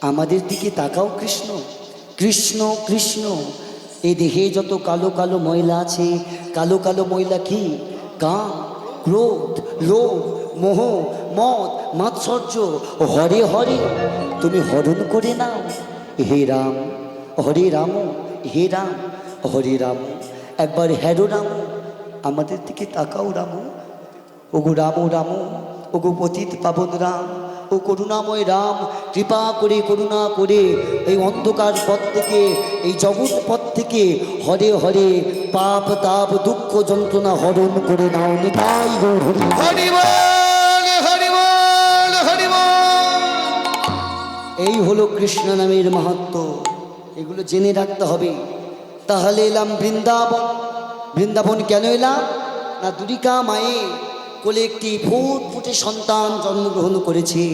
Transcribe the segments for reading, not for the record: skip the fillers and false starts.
আমাদের দিকে তাকাও কৃষ্ণ, কৃষ্ণ কৃষ্ণ। এই দেহে যত কালো কালো ময়লা আছে, কালো কালো ময়লা কি? কাম, ক্রোধ, লোভ, মোহ, মদ, মাৎসর্য। হরে হরে তুমি হরণ করে নাও। হে রাম, হরে রাম, হে রাম, হরে রাম। একবার হ্যারো রাম, আমাদের দিকে তাকাও রাম। ওগো রাম রাম, ওগো পতিত পাবন রাম, ও করুণাময় রাম, কৃপা করে করুণা করে এই অন্ধকার পথ থেকে, এই জগৎ পথ থেকে হরে হরে পাপ তাপ দুঃখ যন্ত্রণা হরণ করে নাও। নিতাই গৌর হরি। হরি বল, হরি বল, হরি বল। এই হলো কৃষ্ণ নামের মাহাত্ম্য, এগুলো জেনে রাখতে হবে। তাহলে এলাম বৃন্দাবন। বৃন্দাবন কেন এলাম? না, দুরিকা মায়ের কোলে একটি ফুটফুটে সন্তান জন্মগ্রহণ করেছে।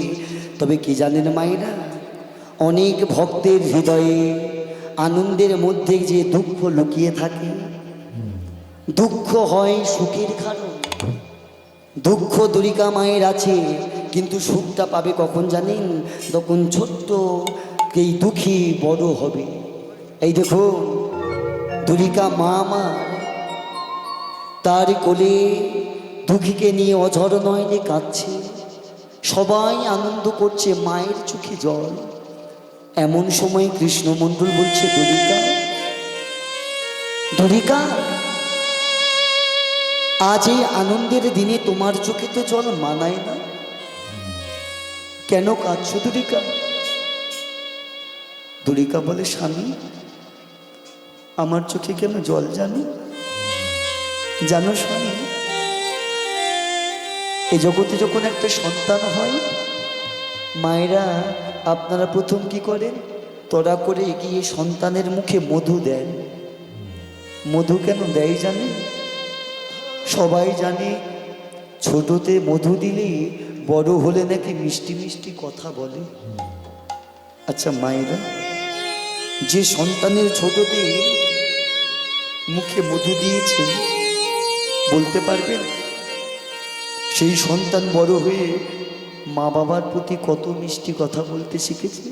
তবে কি জানেন মায়েরা, অনেক ভক্তের হৃদয়ে আনন্দের মধ্যে যে দুঃখ লুকিয়ে থাকে, দুঃখ হয় সুখের কারণ। দুঃখ দুরিকা মায়ের আছে, কিন্তু সুখটা পাবে কখন জানেন? তখন ছোট্ট এই দুঃখী বড় হবে। এই দেখুন দুরিকা মা আমার, তার কোলে দুঃখীকে নিয়ে অঝর নয়নে কাঁদছে। সবাই আনন্দ করছে, মায়ের চোখে জল। এমন সময় কৃষ্ণমণ্ডল বলছে, দুরিকা, দুরিকা, আজ এই আনন্দের দিনে তোমার চোখে তো জল মানায় না, কেন কাঁদছো দুরিকা? দুরিকা বলে, স্বামী, আমার চোখে কেন জল জানো? জানো স্বামী, এই জগতে যখন একটা সন্তান হয়, মায়েরা আপনারা প্রথম কি করেন? তড়া করে এগিয়ে সন্তানের মুখে মধু দেন। মধু কেন দেয় জানেন? সবাই জানে ছোটতে মধু দিলে বড় হলে নাকি মিষ্টি মিষ্টি কথা বলে। আচ্ছা মায়েরা, যে সন্তানের ছোটতে মুখে মধু দিয়েছে, বলতে পারবেন সেই সন্তান বড় হয়ে মা বাবার প্রতি কত মিষ্টি কথা বলতে শিখেছে?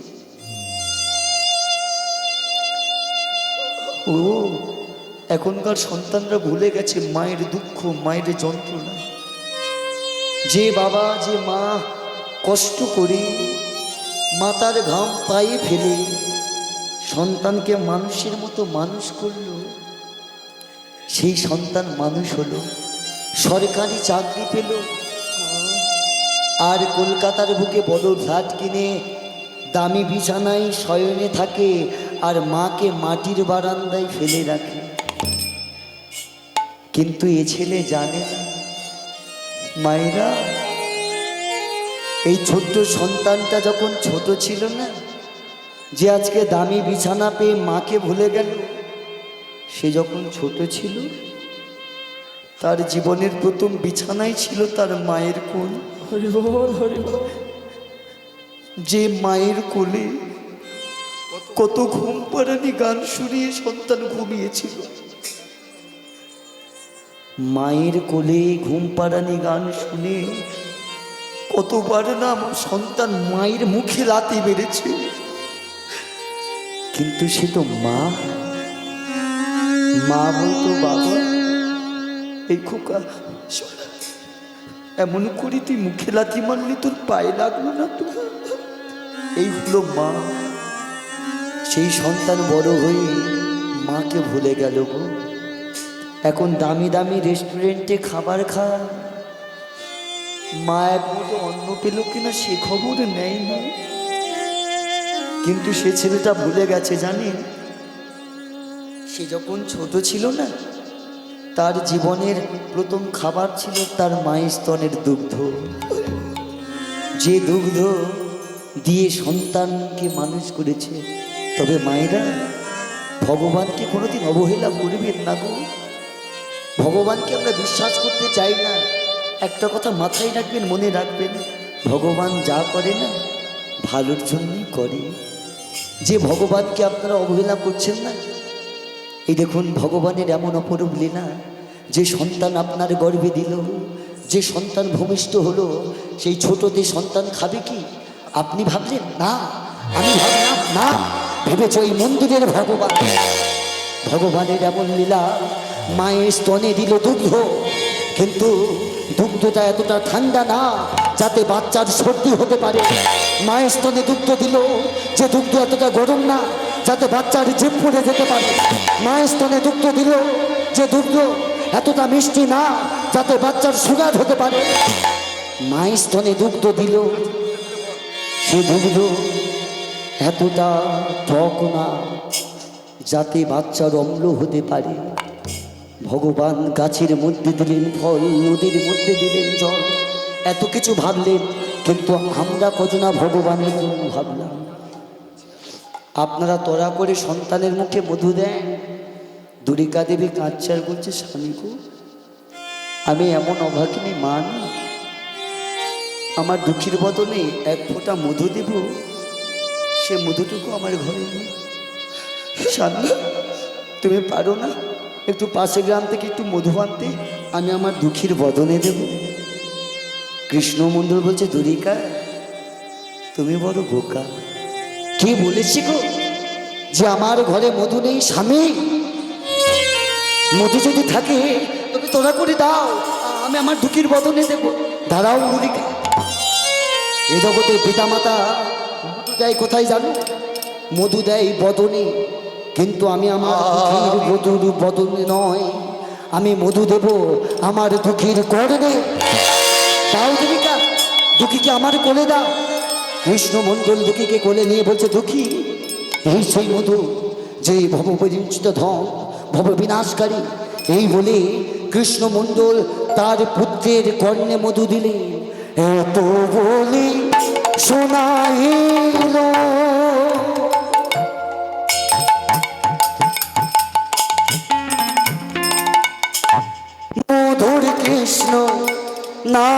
ও, এখনকার সন্তানরা ভুলে গেছে মায়ের দুঃখ, মায়ের যন্ত্রণা। যে বাবা, যে মা কষ্ট করে মাথার ঘাম পায়ে ফেলে সন্তানকে মানুষের মতো মানুষ করলো, সেই সন্তান মানুষ হলো, সরকারি চাকরি পেল, আর কলকাতার বুকে বড় ফ্ল্যাট কিনে দামি বিছানায় শয়নে থাকে, আর মাকে মাটির বারান্দায় ফেলে রাখে। কিন্তু এ ছেলে জানে না, মায়েরা, এই ছোট্ট সন্তানটা যখন ছোট ছিল না, যে আজকে দামি বিছানা পেয়ে মাকে ভুলে গেল, সে যখন ছোট ছিল তার জীবনের প্রথম বিছানাই ছিল তার মায়ের কোল। হরি বল, হরি বল। যে মায়ের কোলে কত ঘুম পাড়ানি গান শুনিয়ে সন্তান ঘুমিয়েছিল। মায়ের কোলে ঘুম পাড়ানি গান শুনে কতবার না আমার সন্তান মায়ের মুখে লাথি মেরেছে, কিন্তু সে তো মা। মা বলতো, বাবা, এই খোকা, এমন করি তুই মুখে লাথি মারলি, তোর পায়ে লাগলো না তো? এই হলো মা। সেই সন্তান বড় হয়ে মাকে ভুলে গেল গো। এখন দামি দামি রেস্টুরেন্টে খাবার খায়, মা এক মুঠো অন্ন পেল কিনা সে খবর নেয় না। কিন্তু সে ছেলেটা ভুলে গেছে, জানেন, সে যখন ছোট ছিল না, তার জীবনের প্রথম খাবার ছিল তার মায়ের স্তনের দুগ্ধ। যে দুগ্ধ দিয়ে সন্তানকে মানুষ করেছে। তবে মায়েরা, ভগবানকে কোনোদিন অবহেলা করবেন না গো। ভগবানকে আমরা বিশ্বাস করতে চাই না। একটা কথা মাথায় রাখবেন, মনে রাখবেন, ভগবান যা করে না ভালোর জন্যই করে। যে ভগবানকে আপনারা অবহেলা করছেন না, এই দেখুন ভগবানের এমন অপরূপ লীলা। যে সন্তান আপনার গর্ভে দিল, যে সন্তান ভূমিষ্ঠ হলো, সেই ছোটতে সন্তান খাবে কি? আপনি ভাবলেন না, আমি ভাবলাম না, ভেবেছ ওই মন্দিরের ভগবান। ভগবানের এমন লীলা, মায়ের স্তনে দিল দুগ্ধ, কিন্তু দুগ্ধটা এতটা ঠান্ডা না যাতে বাচ্চার সর্দি হতে পারে। মায়ের স্তনে দুগ্ধ দিল, যে দুগ্ধ এতটা গরম না যাতে বাচ্চার জিভ পড়ে যেতে পারে। মায়ের স্তনে দুগ্ধ দিল, যে দুগ্ধ এতটা মিষ্টি না যাতে বাচ্চার সুগার হতে পারে। মায়ের স্তনে দুগ্ধ দিল, সে দুগ্ধ এতটা টক না যাতে বাচ্চার অম্ল হতে পারে। ভগবান গাছের মধ্যে দিলেন ফল, নদীর মধ্যে দিলেন জল, এত কিছু ভাবলেন, কিন্তু আমরা কজনা ভগবানের জন্য ভাবলাম। আপনারা তড়া করে সন্তানের মুখে মধু দেন, দুরিকা দেবী কাঁচার বলছে, স্বামী গো, আমি এমন অভাগিনী মা না, আমার দুঃখীর বদনে এক ফোঁটা মধু দেব, সে মধুটুকু আমার ঘরে নেই। স্বামী, তুমি পারো না একটু পাশে গ্রাম থেকে একটু মধু আনতে, আমি আমার দুঃখীর বদনে দেব? কৃষ্ণমণ্ডল বলছে, দুরিকা তুমি বড় বোকা। কে বলেছি গো যে আমার ঘরে মধু নেই? স্বামী, মধু যদি থাকে তবে তোরা করে দাও, আমি আমার দুঃখীর বদনে দেব। দাঁড়াও দুরিকা, এ জগতে পিতামাতা মধু দেয় কোথায় জানো? মধু দেয় বদনে, কিন্তু আমি আমার দুঃখীর মধুর বদনে নয়, আমি মধু দেব আমার দুঃখীর কর্ণে। তাও দুরিকা, দুঃখীকে আমার কোলে দাও। কৃষ্ণমণ্ডল দুঃখীকে কোলে নিয়ে বলছে, দুঃখী এই সেই মধু, যে ভবপরিঞ্চিত ধন, ভব বিনাশকারী। এই বলে কৃষ্ণমণ্ডল তার পুত্রের কর্ণে মধু দিলেন। এত বলি শোনাইল মধুর কৃষ্ণ না,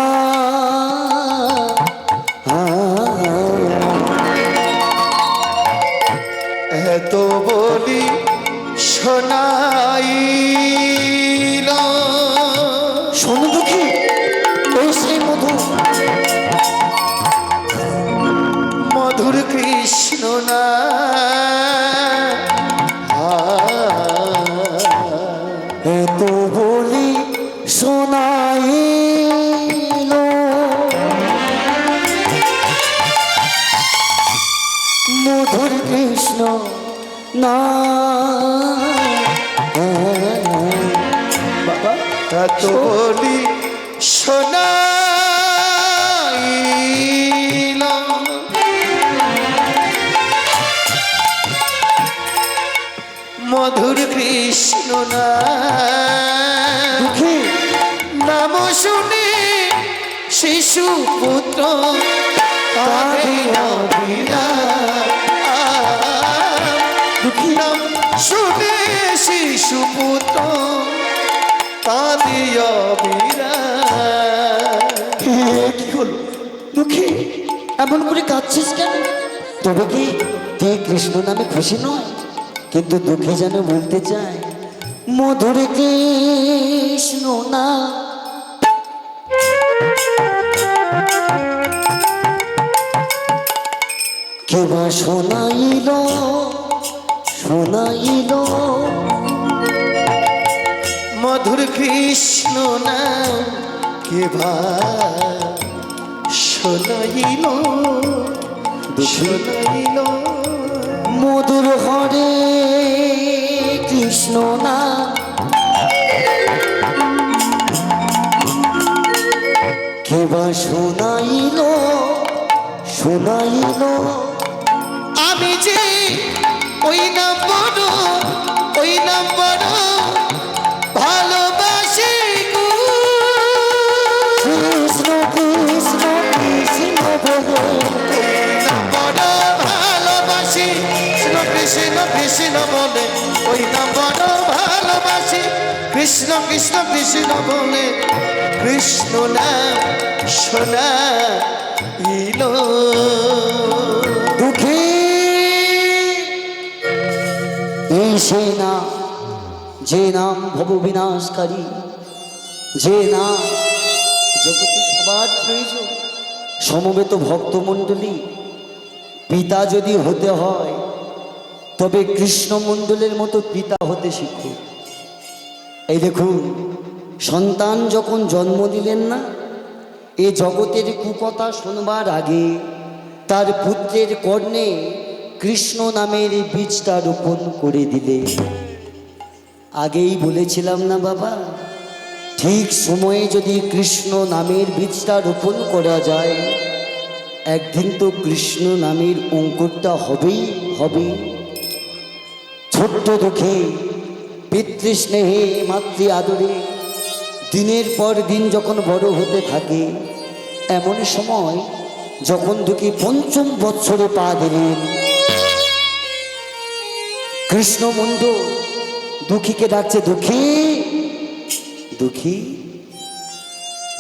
এত বলি শোনাইল। শোনো দুঃখী, এই সেই মধু, মধুর কৃষ্ণ না, এত বলি শোনাইল মধুর কৃষ্ণ না। বাবা, এত বলি শোনাইল। মধুর কৃষ্ণ না, দুঃখী নাম শুনে শিশু পুত্র দুঃখী নাম শুনে শিশু পুত্র কাঁদিয়া বিরা। কি হলো দুঃখী, এমন করে কাঁদছিস কেন? তবে কি তুই কৃষ্ণ নামে খুশি নয়? কিন্তু দুঃখী যেন বলতে চায়, মধুর কৃষ্ণ না। কেবা শোনাইল শোনাইল মধুর কৃষ্ণ নাম কে শোনাইল শোনাইল। মধুর হরে কৃষ্ণ না। কেবা শোনাইল শোনাইল আমি যে ওই নম্বর ভালোবাসি গো। কৃষ্ণ কৃষ্ণ কৃষ্ণ বলে নম্বর ভালোবাসি, কৃষ্ণ কৃষ্ণ বলে ওই নম্বর ভালোবাসি। কৃষ্ণ কৃষ্ণ কৃষ্ণ বলে কৃষ্ণ নাম শোনাইল। দুঃখী এই সেই নাম, যে নাম ভব বিনাশকারী, যে নাম জগতে সবার প্রয়োজন। সমবেত ভক্তমণ্ডলী পিতা যদি হতে হয় তবে কৃষ্ণমণ্ডলের মতো পিতা হতে শিখো। এই দেখুন, সন্তান যখন জন্ম দিলেন না, এ জগতের কুকথা শোনবার আগে তার পুত্রের কর্ণে কৃষ্ণ নামের বীজটা রোপণ করে দিলে। আগেই বলেছিলাম না বাবা, ঠিক সময়ে যদি কৃষ্ণ নামের বীজটা রোপণ করা যায়, একদিন তো কৃষ্ণ নামের অঙ্কুরটা হবেই হবে। ছোট্ট দুঃখে, পিতৃস্নেহে, মাতৃ আদরে দিনের পর দিন যখন বড় হতে থাকে, এমন সময় যখন দুঃখী পঞ্চম বৎসরে পা দিলেন, কৃষ্ণমণ্ডল দুঃখীকে ডাকছে, দুঃখী, দুঃখী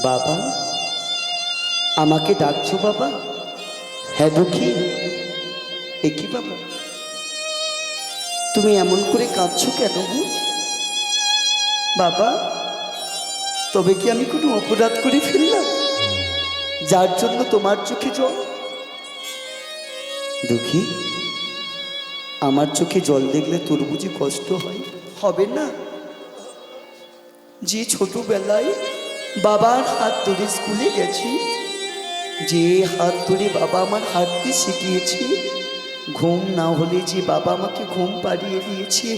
বাবা, আমাকে ডাকছো বাবা? হ্যাঁ দুঃখী। এ কি বাবা, তুমি এমন করে কাঁদছো কেন গো? বাবা, তবে কি আমি কোনো অপরাধ করে ফেললাম যার জন্য তোমার চোখে জল? দুঃখী, আমার চোখে জল দেখলে তোর বুঝি কষ্ট হয়? হবে না? যে ছোটবেলায় বাবার হাত ধরে স্কুলে গেছি, যে হাত ধরে বাবা আমার হাঁটতে শিখিয়েছি, ঘুম না হলে যে বাবা আমাকে ঘুম পাড়িয়ে দিয়েছে,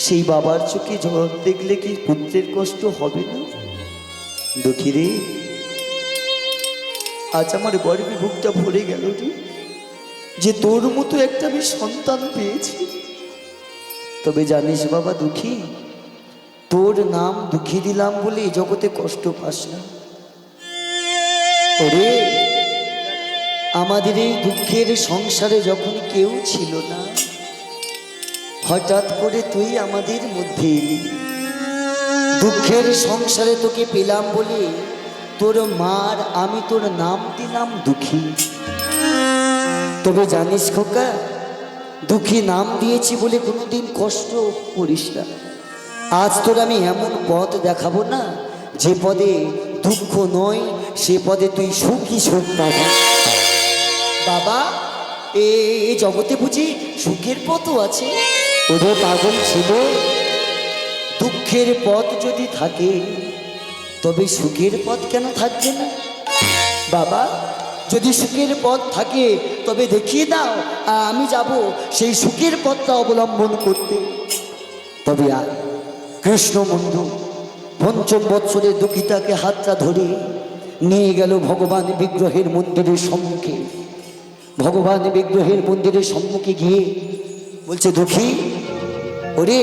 সেই বাবার চোখে জল দেখলে কি পুত্রের কষ্ট হবে না? দুঃখী রে, আজ আমার গর্বে বুকটা ভরে গেল রে, যে তোর মতো একটা আমি সন্তান পেয়েছি। তবে জানিস বাবা দুঃখী, তোর নাম দুঃখী দিলাম বলে এই জগতে কষ্ট পাস না। ওরে, আমাদের এই দুঃখের সংসারে যখন কেউ ছিল না, হঠাৎ করে তুই আমাদের মধ্যে এলি। দুঃখের সংসারে তোকে পেলাম বলে তোর মার আমি তোর নাম দিলাম দুঃখী। তবে জানিস খোকা, দুঃখী নাম দিয়েছি বলে কোনোদিন কষ্ট করিস না। আজ তোর আমি এমন পথ দেখাবো না, যে পদে দুঃখ নয়, সে পদে তুই সুখী সুখ পাবি। বাবা, এ জগতে বুঝি সুখের পথও আছে? ওরে পাগল ছিল, দুঃখের পথ যদি থাকে তবে সুখের পথ কেন থাকবে না? বাবা, যদি সুখের পথ থাকে তবে দেখিয়ে দাও, আমি যাব সেই সুখের পথটা অবলম্বন করতে। তবে আর কৃষ্ণমণ্ডল পঞ্চম বৎসরের দুঃখিতাকে হাতটা ধরে নিয়ে গেল ভগবান বিগ্রহের মন্দিরের সম্মুখে। ভগবান বিগ্রহের মন্দিরের সম্মুখে গিয়ে বলছে, দুঃখী, ওরে,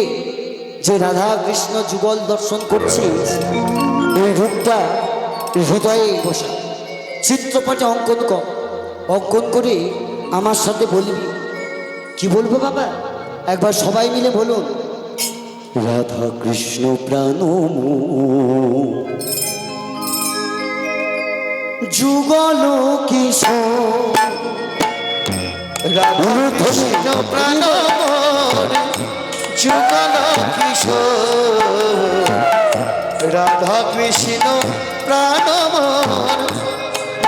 যে রাধা কৃষ্ণ যুগল দর্শন করছিস, এই রূপটা হৃদয়ে বসা, চিত্রপটে অঙ্কন কর। অঙ্কন করে আমার সাথে বলবি। কি বলবো বাবা? একবার সবাই মিলে বলুন, রাধা কৃষ্ণ প্রাণ যুগল কিশোর, রাধা কৃষ্ণ প্রাণ যুগল কিশোর, রাধা কৃষ্ণ প্রাণ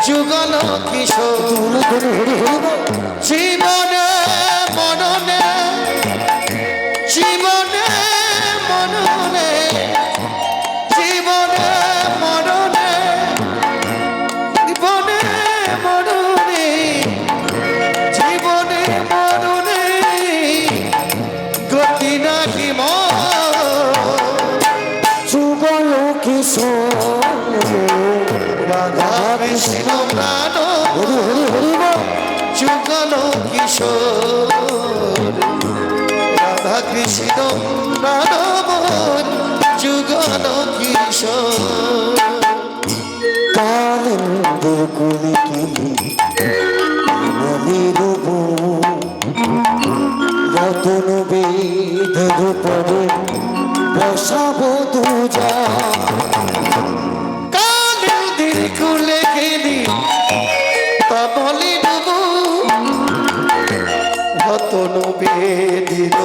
যুগল কিশোর, জীবনে মননে, জীবনে মননে, জীবনে মননে, জীবনে মননে, জীবনে মননে, গতি নাকি যুগল কিশোর, রাধা কৃষ্ণ প্রাণ যুগল কিশোর, রাধা কৃষ্ণ প্রাণ যুগল কিশোর। কালেন্দর কুলি কিলি রূপ, রতন বেদের পরে বসাবো দুজা। কালেন্দির কুলে গেলি তবলি ডুবু, রতন বেদির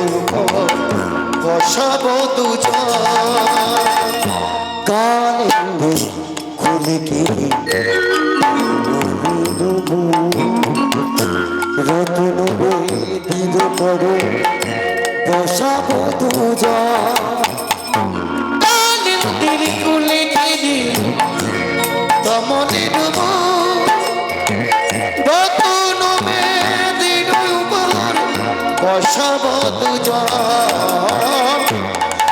বসাব দুজন। কালেন্দর কুলে গেলে রতন বেদির পর বসাবো দুজন তালির কুলে গেলি দমনে ডুব রতন বেদির উপর বসাব দুজন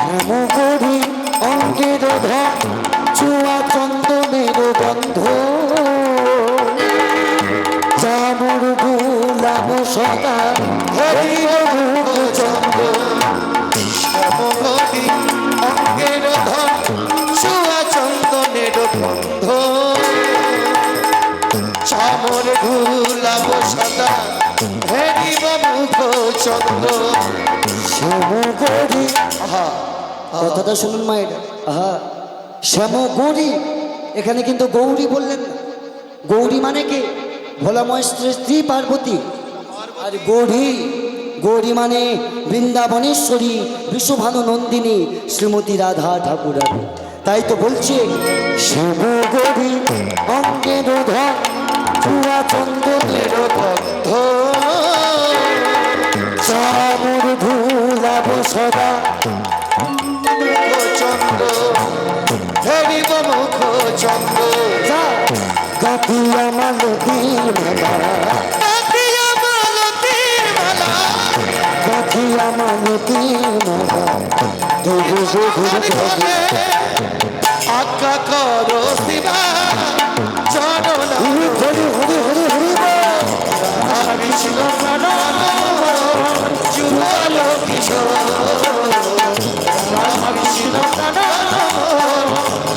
হেম করি অঙ্গের ধন চুয়া চন্দনের গন্ধ চামর গুলাম সদা হরিব চন্দ্র শ্যামগরি অঙ্গের ধন চুয়া চন্দনের গন্ধ চামর ঘুলাব সদা হেরিব মুখ চন্দ্র শ্যাম গৌরী কথাটা শুনুন মায়ের আহা শ্যাম গৌরী এখানে কিন্তু গৌরী বললেন না গৌরী মানে কি ভোলাময় স্ত্রী পার্বতী আর গৌরী গৌরী মানে বৃন্দাবনেশ্বরী বিশ্বভানু নন্দিনী শ্রীমতী রাধা ঠাকুরানী তাই তো বলছে শ্যাম গৌরী অঙ্গের ধন চূড়া চন্দনের বন্ধ চামর ধুলাব সদা চন্দ্র হেরিব মুখ চন্দ্র গাতিয়া মালতীর মেলা কাটিয়া মালতীর মালা গাতিয়া মালতীর মেলা দুগু হরিবনে আজ্ঞা করো শিবা চরণ হরি হরি হরি হরি হরি কৃষ্ণ প্রাণ যুগল কিশোর কৃষ্ণ প্রাণ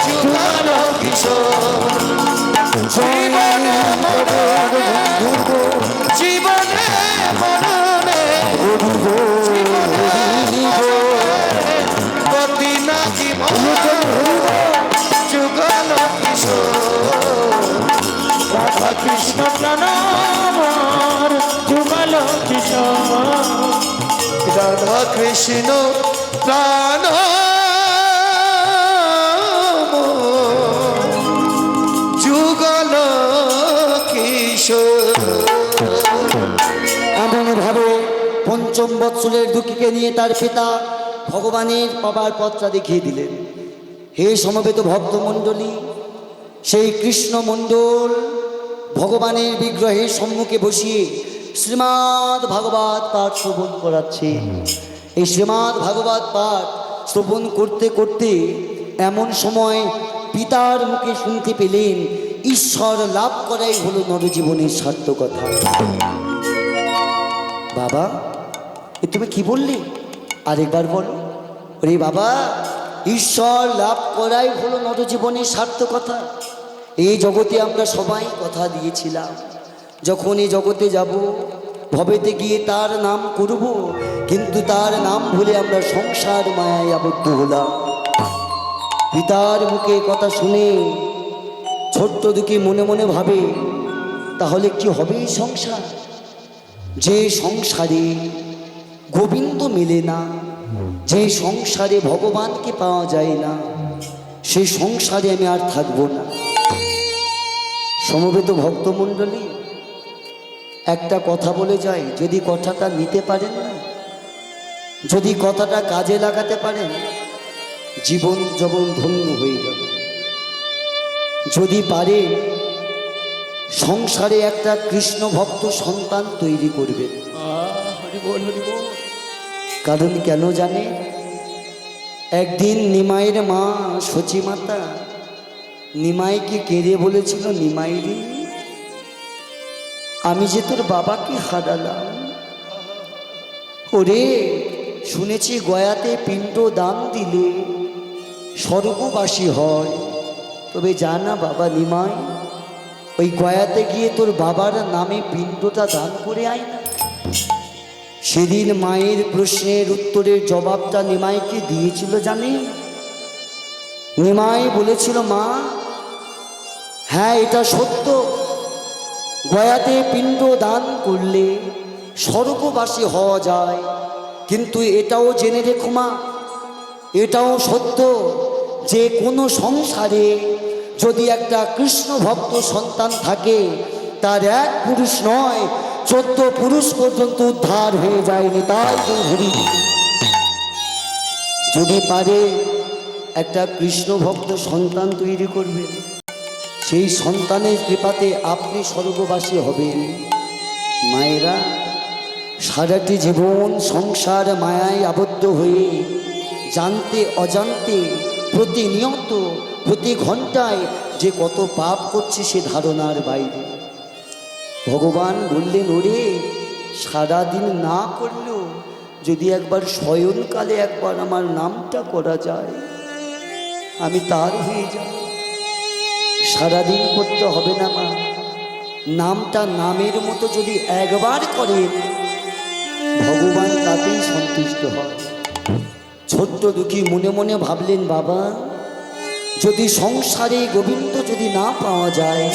যুগল কিশোর জীবনে মরণে জীবনে মরণে গতি না জীবন যুগল কিশোর রাধা কৃষ্ণ প্রাণ যুগল কিশোর রাধা কৃষ্ণ প্রাণ যুগল কিশোর এমন ভাবে পঞ্চম বৎসরের দুঃখীকে নিয়ে তার পিতা ভগবানের পাবার পথটা দেখিয়ে দিলেন হে সমবেত ভক্তমণ্ডলী সেই কৃষ্ণ মণ্ডল ভগবানের বিগ্রহের সম্মুখে বসিয়ে শ্রীমদ্ ভাগবত পাঠ শ্রবণ করাচ্ছে এই শ্রীমদ্ ভাগবত পাঠ শ্রবণ করতে করতে এমন সময় পিতার মুখে শুনতে পেলেন ঈশ্বর লাভ করাই হলো নরজীবনের সার্থকতা বাবা এ তুমি কি বললি আরেকবার বলো রে বাবা ঈশ্বর লাভ করাই হলো নরজীবনের সার্থকতা এই জগতে আমরা সবাই কথা দিয়েছিলাম যখন এই জগতে যাব ভবেতে গিয়ে তার নাম করব কিন্তু তার নাম ভুলে আমরা সংসার মায়ায় আবদ্ধ হলাম পিতার মুখে কথা শুনে ছোট্ট দুঃখী মনে মনে ভাবে তাহলে কি হবে এই সংসার যে সংসারে গোবিন্দ মেলে না যে সংসারে ভগবানকে পাওয়া যায় না সেই সংসারে আমি আর থাকবো না সমবেত ভক্তমণ্ডলী একটা কথা বলে যাই যদি কথাটা নিতে পারেন না যদি কথাটা কাজে লাগাতে পারেন জীবন যখন ধন্য হয়ে যাবে যদি পারে সংসারে একটা কৃষ্ণ ভক্ত সন্তান তৈরি করবে কারণ কেন জানে একদিন নিমাইয়ের মা সচিমাতা নিমাইকে কেঁদে বলেছিল নিমাই রে আমি যে তোর বাবাকে হারালাম ওরে শুনেছি গয়াতে পিণ্ড দান দিলে স্বর্গবাসী হয় তবে জানা বাবা নিমাই ওই গয়াতে গিয়ে তোর বাবার নামে পিণ্ডটা দান করে আয় না সেদিন মায়ের প্রশ্নের উত্তরের জবাবটা নিমাইকে দিয়েছিল জানি নিমাই বলেছিল মা হ্যাঁ এটা সত্য গয়াতে পিণ্ড দান করলে স্বর্গবাসী হওয়া যায় কিন্তু এটাও জেনে রেখো মা এটাও সত্য যে কোনো সংসারে যদি একটা কৃষ্ণ ভক্ত সন্তান থাকে, তার এক পুরুষ নয় 14 পুরুষ পর্যন্ত উদ্ধার হয়ে যায়নি। তাই হরি যদি পারে একটা কৃষ্ণ ভক্ত সন্তান তৈরি করবে, সেই সন্তানের কৃপাতে আপনি স্বর্গবাসী হবেন। মায়েরা, সারাটি জীবন সংসার মায়ায় আবদ্ধ হয়ে জানতে অজান্তে প্রতিনিয়ত প্রতি ঘন্টায় যে কত পাপ করছে সে ধারণার বাইরে। ভগবান বললেন, ওরে সারাদিন না করলেও যদি একবার শয়নকালে একবার আমার নামটা করা যায়, আমি তার হয়ে যাব। সারাদিন করতে হবে না মা, নামটা নামের মতো যদি একবার করেন, ভগবান তাতেই সন্তুষ্ট হয়। ছোট্ট দুঃখী মনে মনে ভাবলেন, বাবা যদি সংসারে গোবিন্দ যদি না পাওয়া যায়,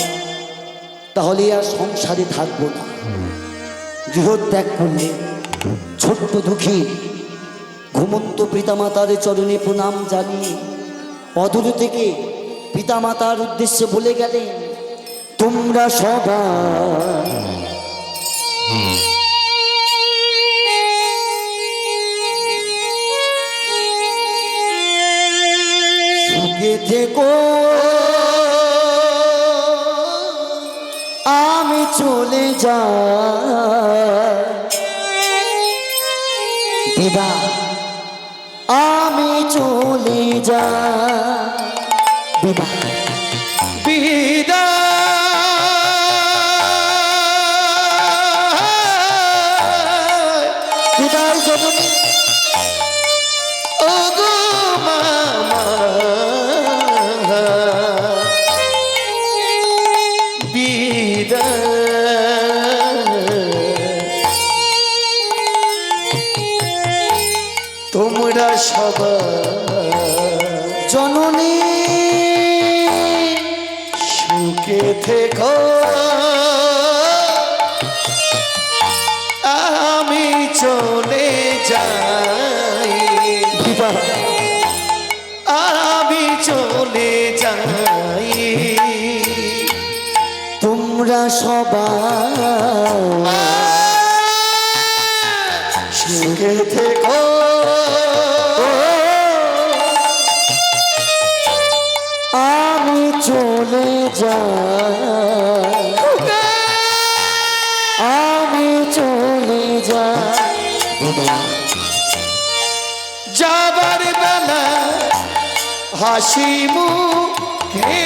তাহলে আর সংসারে থাকবো না। গৃহত্যাগ করলেন। ছোট্ট দুঃখী ঘুমন্ত পিতামাতার চরণে প্রণাম জানিয়ে অদূর থেকে পিতামাতার উদ্দেশ্যে বলে গেলেন, তোমরা সবাই সুখে থেকো, আমি চলে যাই। দিদা আমি চলে যাই। দিদা বিদায় জননী, ও গো মামা তোমরা সবাই জননী সুখে থেকো, আমি চলে যাই। আমি চলে যাই। তোমরা সবাই সুখে থেকো, আমি চলে যাই। আমি চলে যাই। যাবার বেলা হাসি মুখে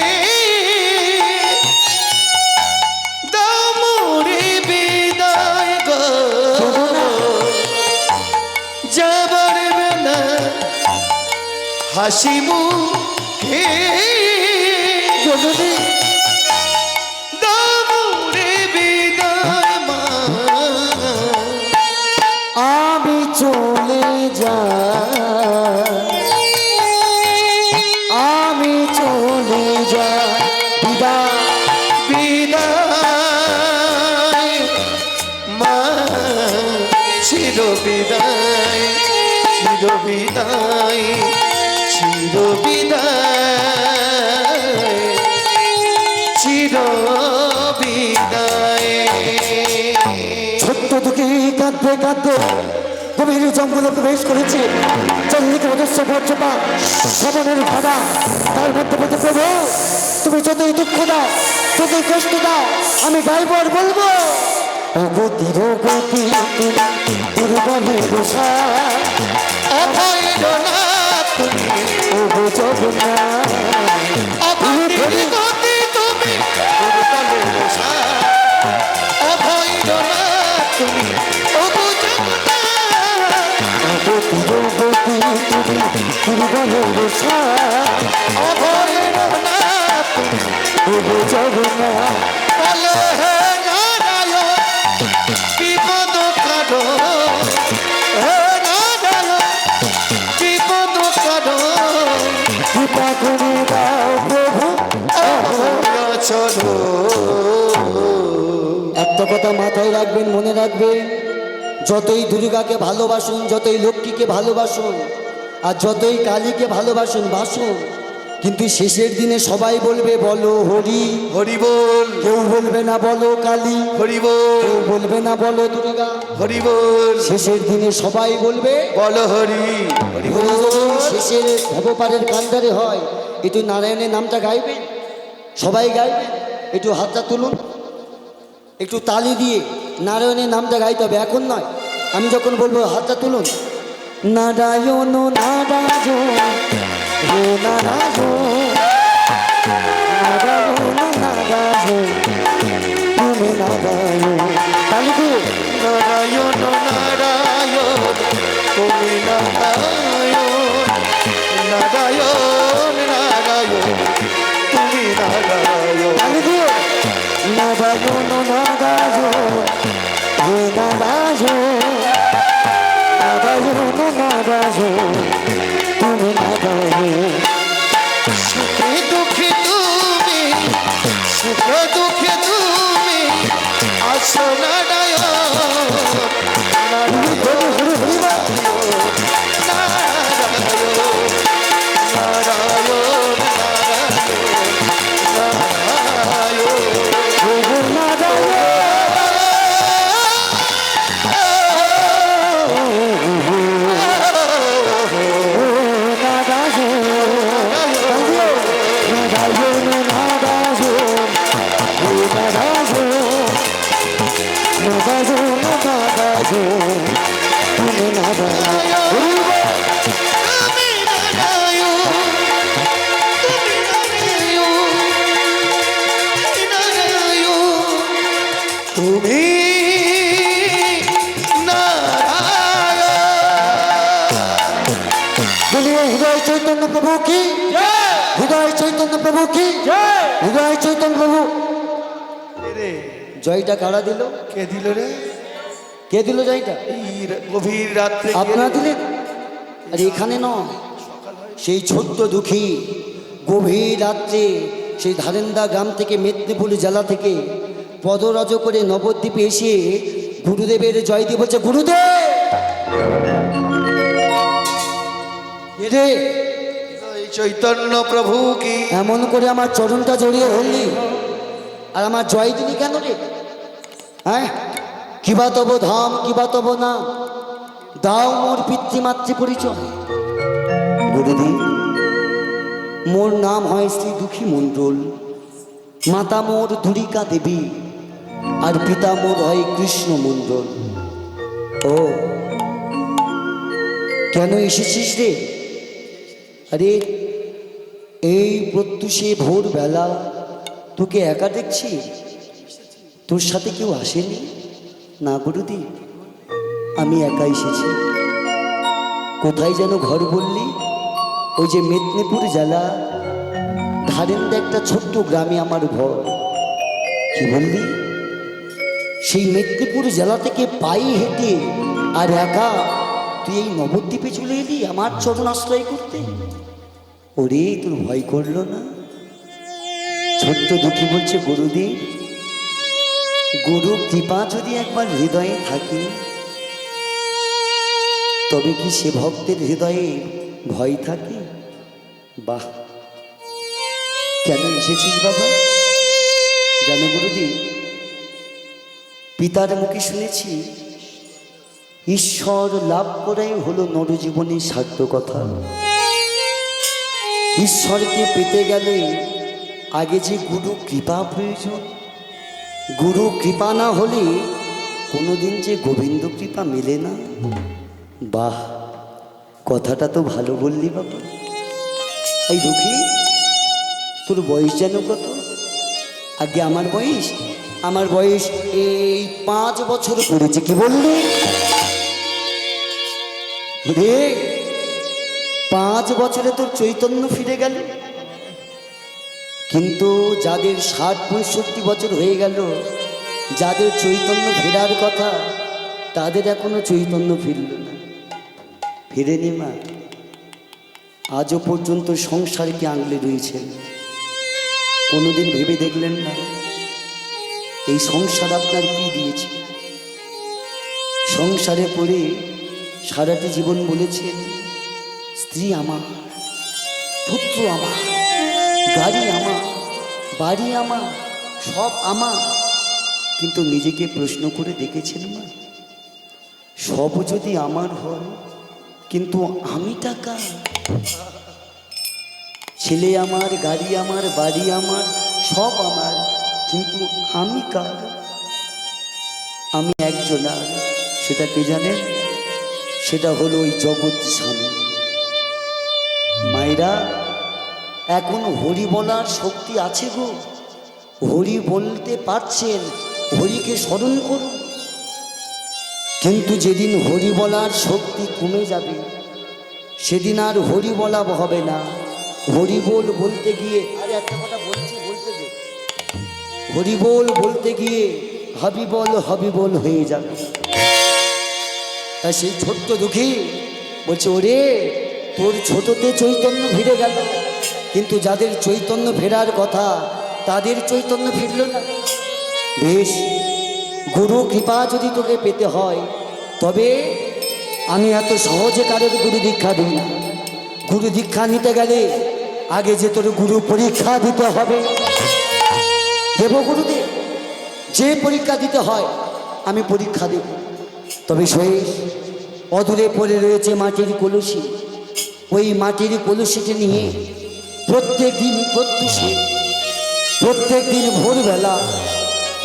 দাও মোরে বিদায় গো। যাবার বেলা হাসি মুখে দাও মোরে বিদায় মা। আমি চলে যাই। আমি চলে যাই। বিদায় বিদায় মা, চির বিদায়, চির বিদায়, চির বিদায়, চির বিদায়। ছোট্ট দুঃখী কাঁদতে কাঁদতে গভীর জঙ্গলে প্রবেশ করেছে। চারিদিকে অজস্র বজ্রপা, শ্রবণের ভাড়া, তার মধ্যে বলতে, প্রভু তুমি যতই দুঃখ দাও, যতই কষ্ট দাও, আমি গাইব আর বলবো, অগতির গতি দুর্বলের সার, অভয় জনাব তুমি, ওগো জগন্নাথ, অভয়ের গতি তুমি, দুর্বলের সার। অভয় জনাব তুমি, ওগো জগন্নাথ, অগতির গতি তুমি দুর্বলের সার, অভয় জনাব তুমি, ওগো জগন্নাথ। বলে হে নারায়ণ বিপদ কাটো, হে নারায়ণ বিপদ কাটো, কৃপা করে দাও প্রভু। অভয় চরণ। একটা কথা মাথায় রাখবেন, মনে রাখবেন, যতই দুর্গাকে ভালোবাসুন, যতই লক্ষ্মীকে ভালোবাসুন, আর যতই কালীকে ভালোবাসুন বাসুন, কিন্তু শেষের দিনে সবাই বলবে বলো হরি, হরি বল, কেউ বলবে না বলো কালী, হরি বল, কেউ বলবে না বলো দুর্গা। হরি বল, শেষের দিনে সবাই বলবে বল হরি, হরি বল। শেষের ভবপারের কান্দারে হয়, একটু নারায়ণের নামটা গাইবে, সবাই গাইবে। একটু হাতটা তুলুন, একটু তালি দিয়ে নারায়ণের নামটা গাইতে হবে, এখন নয়। আমি যখন বলবো হাতটা তুলুন, নারায়ণ নারায়ণ হে নারায়ণ, নারায়ণ নারায়ণ তুমি নারায়ণ। তালি দিয়ে নারায়ণ নারায়ণ তুমি নারায়ণ, নারায়ণ নারায়ণ তুমি নারায়ণ। তালি দিয়ে নারায়ণ নারায়ণ হে নারায়ণ, নারায়ণ নারায়ণ তুমি নারায়ণ। সুখে দুঃখে তুমি, সুখে দুঃখে তুমি আসো নারায়ণ, তুমি বলিয়ে হৃদয় চৈতন্য প্রভু কি, হৃদয় চৈতন্য প্রভু কি, হৃদয় চৈতন্য প্রভু। রে জয়টা কারা দিল? কে দিল রে? কে দিল জয়টা? এই গভীর রাত্রে আপনারা দিলেন? আর এখানে নয়, সেই ছোট্ট দুঃখী গভীর রাত্রে সেই ধারেন্দা গ্রাম থেকে মেদিনীপুর জেলা থেকে পদরজ করে নবদ্বীপে এসে গুরুদেবের জয় দিয়ে বলছে, গুরুদেব রে এই চৈতন্য প্রভু কি এমন করে আমার চরণটা জড়িয়ে ধরলি আর আমার জয় দিলি কেন রে? হ্যাঁ, কিবা তব ধাম কিবা তব নাম, দাও মোর পিতৃমাতৃ পরিচয়। গুরুদেব, মোর নাম হয় শ্রী দুঃখী মণ্ডল, মাতা মোর ধুরিকা দেবী, আর পিতা মোর হয় কৃষ্ণ মণ্ডল। ও কেন এসেছিস রে? আরে এই প্রত্যুষে ভোরবেলা তোকে একা দেখছি, তোর সাথে কেউ আসেনি? না গুরুদেব, আমি একা এসেছি। কোথায় যেন ঘর বললি? ওই যে মেদিনীপুর জেলা ধারেন্দা একটা ছোট্ট গ্রামে আমার ঘর। কি বললি? সেই মেদিনীপুর জেলা থেকে পায়ে হেঁটে আর একা তুই এই নবদ্বীপে চলে এলি আমার চরণ আশ্রয় করতে? ওরে তোর ভয় করলো না? ছোট্ট দুঃখী বলছে, গুরুদেব, গুরু কৃপা যদি একবার হৃদয়ে থাকে তবে কি সে ভক্তের হৃদয়ে ভয় থাকে? বাহ, কেন এসেছিস বাবা? জানো গুরুদেব, পিতার মুখে শুনেছি ঈশ্বর লাভ করাই হলো নরজীবনের সার্থকতা। ঈশ্বরকে পেতে গেলে আগে যে গুরু কৃপা প্রয়োজন, গুরু কৃপা না হলে কোনোদিন যে গোবিন্দ কৃপা মেলে না। বাহ, কথাটা তো ভালো বললি বাবা। এই দুঃখী, তোর বয়স যেন কত? আগে আমার বয়স এই 5 বছর পড়েছে। কি বললি রে? 5 বছরে তোর চৈতন্য ফিরে গেল, কিন্তু যাদের 60-65 বছর হয়ে গেল, যাদের চৈতন্য ফেরার কথা, তাদের এখনো চৈতন্য ফিরল না। ফিরেনি মা, আজও পর্যন্ত সংসারকে আংলে রয়েছেন। কোনোদিন ভেবে দেখলেন না এই সংসার আপনার কি দিয়েছে? সংসারে পড়ে সারাটি জীবন বলেছেন, স্ত্রী আমার, পুত্র আমার, গাড়ি আমার, বাড়ি আমার, সব আমার। কিন্তু নিজেকে প্রশ্ন করে দেখেছেন মা, সব যদি আমার হয় কিন্তু আমি টাকা, ছেলে আমার, গাড়ি আমার, বাড়ি আমার, সব আমার, কিন্তু আমি কার? আমি একজন, আর সেটা কে জানেন? সেটা হলো ওই জগৎ স্বামী। মায়েরা, এখন হরি বলার শক্তি আছে গো, হরি বলতে পারছেন, হরিকে স্মরণ করুন। কিন্তু যেদিন হরি বলার শক্তি কমে যাবে সেদিন আর হরি বলা হবে না। হরি বল বলতে গিয়ে, আরে একটা কথা বলছি, বলতে দে, হরি বল বলতে গিয়ে হবি বল হয়ে যাবে। তাই সেই ছোট্ট দুঃখী বলছে, ওরে তোর ছোটতে চৈতন্য ফিরে গেল, কিন্তু যাদের চৈতন্য ফেরার কথা তাদের চৈতন্য ফিরল না। বেশ, গুরু কৃপা যদি তোকে পেতে হয় তবে আমি এত সহজে কারোর গুরু দীক্ষা দিই না। গুরু দীক্ষা নিতে গেলে আগে যে তোর গুরু পরীক্ষা দিতে হবে। দেব গুরুদেব, যে পরীক্ষা দিতে হয় আমি পরীক্ষা দেব। তবে শেষ অদূরে পড়ে রয়েছে মাটির কলসি, ওই মাটির কলসিটি নিয়ে প্রত্যেক দিন ভোরবেলা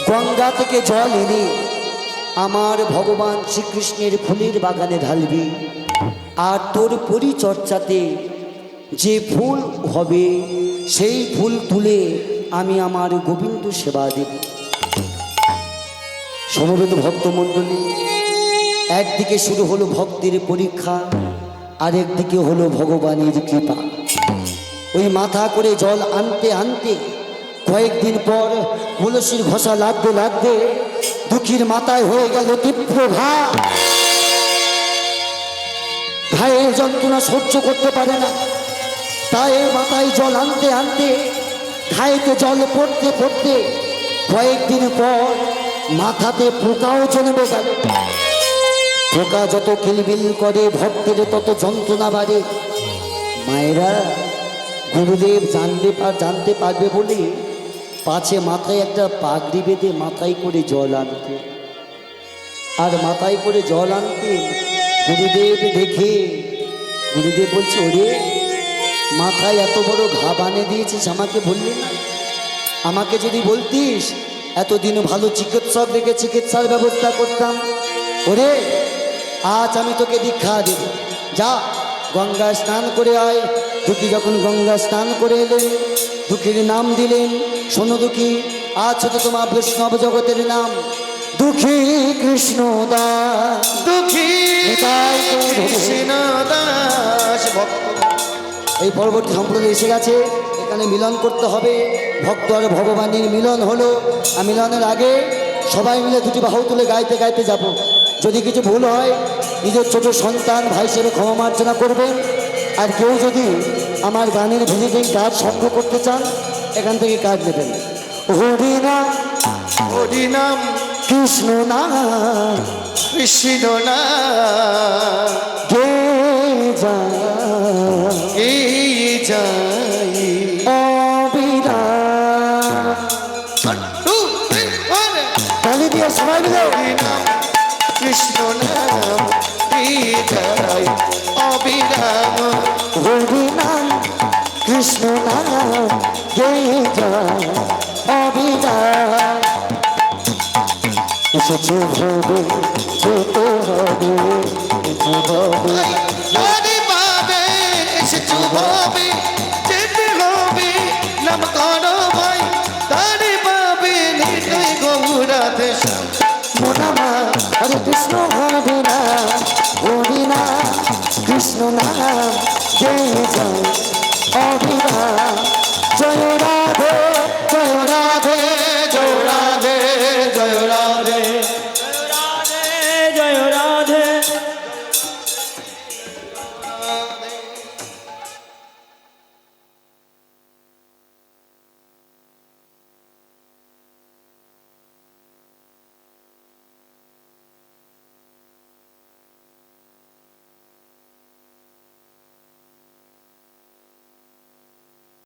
গঙ্গা থেকে জল এনে আমার ভগবান শ্রীকৃষ্ণের ফুলের বাগানে ঢালবি। আর তোর পরিচর্যাতে যে ফুল হবে সেই ফুল তুলে আমি আমার গোবিন্দ সেবা দেব। সমবেত ভক্তমণ্ডলী, একদিকে শুরু হলো ভক্তির পরীক্ষা, আরেকদিকে হলো ভগবানের কৃপা। ওই মাথা করে জল আনতে আনতে কয়েকদিন পর কলসির ঘষা লাগতে লাগতে দুঃখীর মাথায় হয়ে গেল তীব্র ঘা। ঘায়ের যন্ত্রণা সহ্য করতে পারে না, তাই মাথায় জল আনতে আনতে ঘায়েতে জল পড়তে পড়তে কয়েকদিন পর মাথাতে পোকাও জন্মে গেল। পোকা যত কিলবিল করে ভক্তের তত যন্ত্রণা বাড়ে। মায়েরা, গুরুদেব জানতে পারবে বলে পাছে মাথায় একটা পাগড়ি বেঁধে মাথায় করে জল আনতে, আর মাথায় করে জল আনতে গুরুদেব দেখে গুরুদেব বলছে, ওরে মাথায় এত বড় ঘা বানিয়ে দিয়েছিস, আমাকে বললি না? আমাকে যদি বলতিস এতদিন ভালো চিকিৎসক রেখে চিকিৎসার ব্যবস্থা করতাম। ওরে আজ আমি তোকে দীক্ষা দেব, যা গঙ্গা স্নান করে আয়। দুঃখী যখন গঙ্গা স্নান করে এলেন, দুঃখীর নাম দিলেন, শোনো দুঃখী, আজ হতো তোমার বৈষ্ণব জগতের নাম দুঃখী কৃষ্ণ দাস। দুঃখী কৃষ্ণ দাস ভক্ত। এই পরবর্তী সম্প্রদায় এসে গেছে, এখানে মিলন করতে হবে। ভক্ত আর ভগবানের মিলন হলো। আর মিলনের আগে সবাই মিলে দুটি বাহু তুলে গাইতে গাইতে যাব। যদি কিছু ভুল হয় নিজের ছোট সন্তান ভাই হিসেবে ক্ষমা মার্জনা করবেন। আর কেউ যদি আমার গানের ভিডিও কাজ সঙ্গ করতে চান এখান থেকে কাজ নেবেন। হরি নাম, হরি নাম, কৃষ্ণ নাম, কৃষ্ণ নাম, গে যায় এই যাই। তালি দিয়ে সবাই মিলে হরি নাম, কৃষ্ণ নাম, এই যাই অবিরাম। হরি নাম, কৃষ্ণ নাম, গে যায় অবিরাম। এসেছে ভবে যেতে হবে, ভবে হরি পাবে এসেছো হবে, যেতে হবে নাম করো